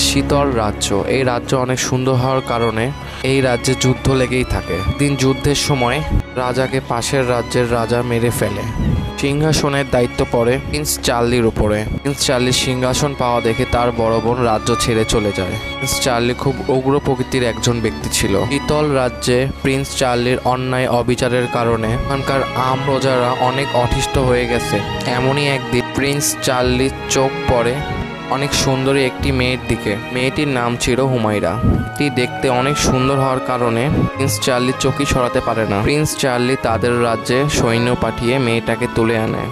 শীতল রাজ্য। এই রাজ্য অনেক সুন্দর হওয়ার কারণে এই রাজ্যে যুদ্ধ লেগেই থাকে। দিন যুদ্ধের সময় রাজাকে পাশের রাজ্যের রাজা মেরে ফেলে। সিংহাসনের দায়িত্ব পড়ে প্রিন্স চার্লির উপরে। প্রিন্স চার্লির সিংহাসন পাওয়া দেখে তার বড় বোন রাজ্য ছেড়ে চলে যায়। প্রিন্স চার্লি খুব উগ্র প্রকৃতির একজন ব্যক্তি ছিল। শীতল রাজ্যে প্রিন্স চার্লির অন্যায় অবিচারের কারণে এখানকার আম প্রজারা অনেক অতিষ্ঠ হয়ে গেছে। এমনই একদিন প্রিন্স চার্লির চোখ পড়ে অনেক সুন্দরী একটি মেয়ের দিকে। মেয়েটির নাম ছিল হুমায়রা। এটি দেখতে অনেক সুন্দর হওয়ার কারণে প্রিন্স চার্লি চোখই সরাতে পারে না। প্রিন্স চার্লি তাদের রাজ্যে সৈন্য পাঠিয়ে মেয়েটাকে তুলে আনে।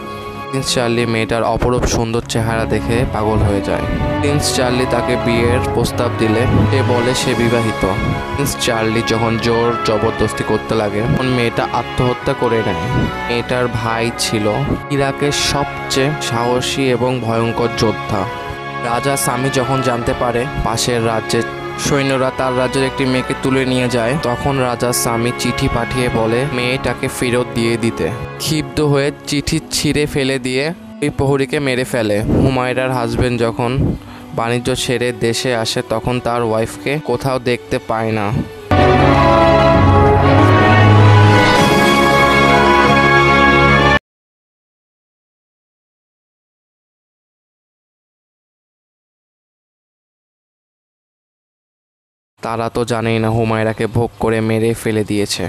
প্রিন্স চার্লি মেয়েটার অপরূপ সুন্দর চেহারা দেখে পাগল হয়ে যায়। প্রিন্স চার্লি তাকে বিয়ের প্রস্তাব দিলে সে বলে সে বিবাহিত। প্রিন্স চার্লি যখন জোর জবরদস্তি করতে লাগে তখন মেয়েটা আত্মহত্যা করে নেয়। মেয়েটার ভাই ছিল ইরাকের সবচেয়ে সাহসী এবং ভয়ঙ্কর যোদ্ধা। রাজা স্বামী যখন জানতে পারে পাশের রাজ্যের সৈন্যরা তার রাজ্যের একটি মেয়েকে তুলে নিয়ে যায়, তখন রাজা স্বামী চিঠি পাঠিয়ে বলে মেয়েটাকে ফেরত দিয়ে দিতে। ক্ষিপ্ত হয়ে চিঠি ছিঁড়ে ফেলে দিয়ে ওই প্রহরীকে মেরে ফেলে। হুমায়রার হাজবেন্ড যখন বাণিজ্য ছেড়ে দেশে আসে তখন তার ওয়াইফকে কোথাও দেখতে পায় না। তারা তো জানেই না হুমায়রাকে ভোগ করে মেরে ফেলে দিয়েছে।